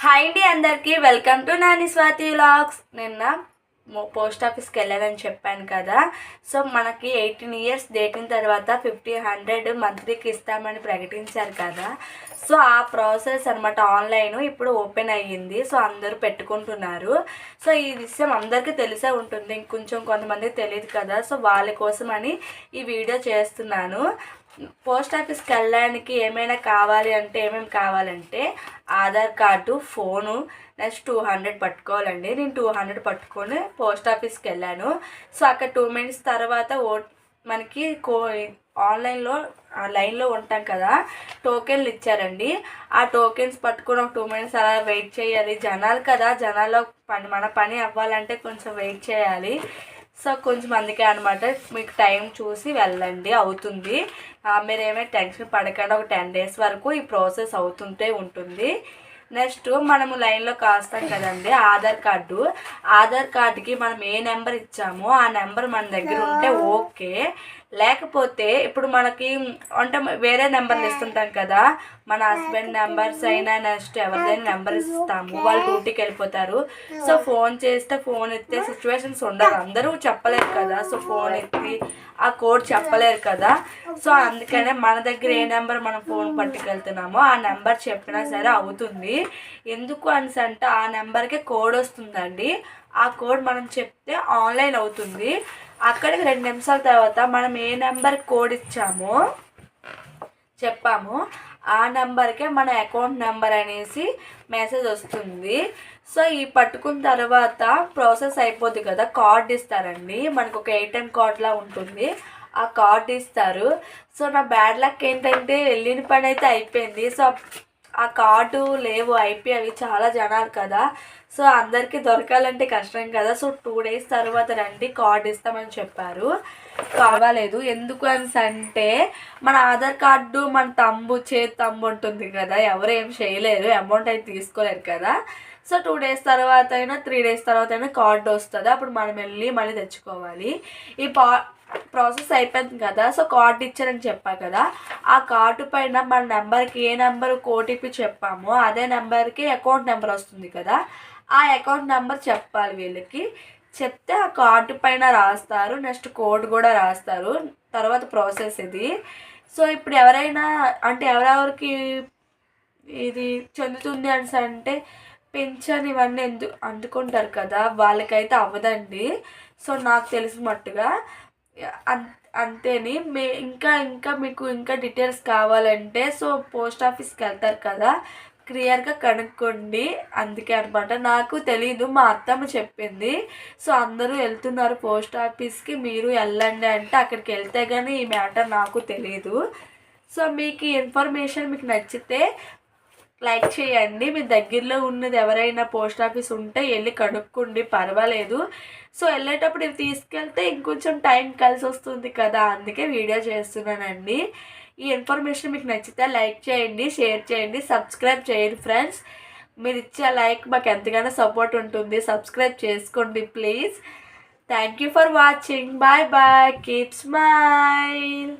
Hi అండి అందరికీ welcome to Nani Swathi vlogs. నిన్న పోస్ట్ ఆఫీస్కి వెళ్ళాలని చెప్పాను కదా. సో మనకి 18 ఇయర్స్ దాటిన తర్వాత 50-100 మంత్లీకి ఇస్తామని ప్రకటించారు కదా. సో ఆ ప్రాసెస్ అనమాట ఆన్లైన్ ఇప్పుడు ఓపెన్ అయ్యింది. సో అందరూ పెట్టుకుంటున్నారు. సో ఈ విషయం అందరికీ తెలిసే ఉంటుంది, ఇంకొంచెం కొంతమందికి తెలియదు కదా. సో వాళ్ళ కోసమని ఈ వీడియో చేస్తున్నాను. పోస్ట్ ఆఫీస్కి వెళ్ళడానికి ఏమైనా ఏమేమి కావాలంటే ఆధార్ కార్డు, ఫోను, నెక్స్ట్ 200 పట్టుకోవాలండి. నేను 200 పట్టుకొని పోస్ట్ ఆఫీస్కి వెళ్ళాను. సో అక్కడ 2 మినిట్స్ తర్వాత మనకి ఆన్లైన్లో లైన్లో ఉంటాం కదా, టోకెన్లు ఇచ్చారండి. ఆ టోకెన్స్ పట్టుకొని ఒక 2 మినిట్స్ అలా వెయిట్ చేయాలి. జనాలు కదా, జనాల్లో మన పని అవ్వాలంటే కొంచెం వెయిట్ చేయాలి. సో కొంచెం అందుకే అనమాట, మీకు టైం చూసి వెళ్ళండి, అవుతుంది. మీరేమైనా టెన్షన్ పడకుండా ఒక 10 డేస్ వరకు ఈ ప్రాసెస్ అవుతుంటే ఉంటుంది. నెక్స్ట్ మనము లైన్లో కాస్తాం కదండి, ఆధార్ కార్డుకి మనం ఏ నెంబర్ ఇచ్చామో ఆ నెంబర్ మన దగ్గర ఉంటే ఓకే. లేకపోతే ఇప్పుడు మనకి అంటే వేరే నెంబర్లు ఇస్తుంటాం కదా, మన హస్బెండ్ నెంబర్స్ అయినా నెక్స్ట్ ఎవరిదైనా నెంబర్ ఇస్తాము, వాళ్ళు డ్యూటీకి వెళ్ళిపోతారు. సో ఫోన్ చేస్తే ఫోన్ ఎత్తే సిచ్యువేషన్స్ ఉండవు, అందరూ చెప్పలేరు కదా. సో ఫోన్ ఎత్తి ఆ కోడ్ చెప్పలేరు కదా. సో అందుకనే మన దగ్గర ఏ నెంబర్ మనం ఫోన్ పట్టుకెళ్తున్నామో ఆ నెంబర్ చెప్పినా సరే అవుతుంది. ఎందుకు అనేసి అంటే ఆ నెంబర్కి కోడ్ వస్తుందండి. ఆ కోడ్ మనం చెప్తే ఆన్లైన్ అవుతుంది. అక్కడికి 2 నిమిషాల తర్వాత మనం ఏ నెంబర్ కోడ్ చెప్పామో ఆ నెంబర్కే మన అకౌంట్ నెంబర్ అనేసి మెసేజ్ వస్తుంది. సో ఈ పట్టుకున్న తర్వాత ప్రాసెస్ అయిపోద్ది కదా. కార్డ్ ఇస్తారండి, మనకు ఒక ATM కార్డ్లా ఉంటుంది, ఆ కార్డ్ ఇస్తారు. సో నా బ్యాడ్ లక్ ఏంటంటే వెళ్ళిన పని అయితే అయిపోయింది. సో ఆ కార్డు లేవు, అయిపోయి చాలా జనాలు కదా. సో అందరికీ దొరకాలంటే కష్టం కదా. సో 2 డేస్ తర్వాత రండి, కార్డు ఇస్తామని చెప్పారు. కావాలేదు ఎందుకు అంటే మన ఆధార్ కార్డు మన చేతి తంబు ఉంటుంది కదా, ఎవరు ఏం చేయలేరు, అమౌంట్ అయితే తీసుకోలేరు కదా. సో 2 డేస్ తర్వాత అయినా 3 డేస్ తర్వాత అయినా కార్డు వస్తుంది, అప్పుడు మనం వెళ్ళి మళ్ళీ తెచ్చుకోవాలి. ఈ ప్రాసెస్ అయిపోయింది కదా. సో కార్డు ఇచ్చారని చెప్పా కదా, ఆ కార్డు పైన మన నెంబర్కి ఏ నెంబర్ ఓటీపీ చెప్పామో అదే నెంబర్కి అకౌంట్ నెంబర్ వస్తుంది కదా, ఆ అకౌంట్ నెంబర్ చెప్పాలి. వీళ్ళకి చెప్తే ఆ కార్డు పైన రాస్తారు, నెక్స్ట్ కోడ్ కూడా రాస్తారు. తర్వాత ప్రాసెస్ ఇది. సో ఇప్పుడు ఎవరైనా అంటే ఎవరెవరికి ఇది చెందుతుంది అంటే పెన్షన్ ఇవన్నీ అందుకుంటారు కదా, వాళ్ళకైతే అవ్వదండి. సో నాకు తెలిసినట్టుగా అంతేని. ఇంకా మీకు డీటెయిల్స్ కావాలంటే సో పోస్ట్ ఆఫీస్కి వెళ్తారు కదా, క్లియర్గా కనుక్కోండి. అందుకే అనమాట, నాకు తెలీదు, మా అత్తమ్మ చెప్పింది. సో అందరూ వెళ్తున్నారు పోస్ట్ ఆఫీస్కి, మీరు వెళ్ళండి అంటే అక్కడికి వెళ్తే కానీ ఈ మ్యాటర్ నాకు తెలీదు. సో మీకు ఈ ఇన్ఫర్మేషన్ మీకు నచ్చితే లైక్ చేయండి. మీ దగ్గరలో ఉన్నది ఎవరైనా పోస్ట్ ఆఫీస్ ఉంటే వెళ్ళి కనుక్కోండి, పర్వాలేదు. సో వెళ్ళేటప్పుడు ఇవి తీసుకెళ్తే ఇంకొంచెం టైం కలిసి వస్తుంది కదా, అందుకే వీడియో చేస్తున్నానండి. ఈ ఇన్ఫర్మేషన్ మీకు నచ్చితే లైక్ చేయండి, షేర్ చేయండి, సబ్స్క్రైబ్ చేయండి ఫ్రెండ్స్. మీరు ఇచ్చే లైక్ మాకు ఎంతగానో సపోర్ట్ ఉంటుంది. సబ్స్క్రైబ్ చేసుకోండి please. Thank you for watching. Bye bye, keep smile.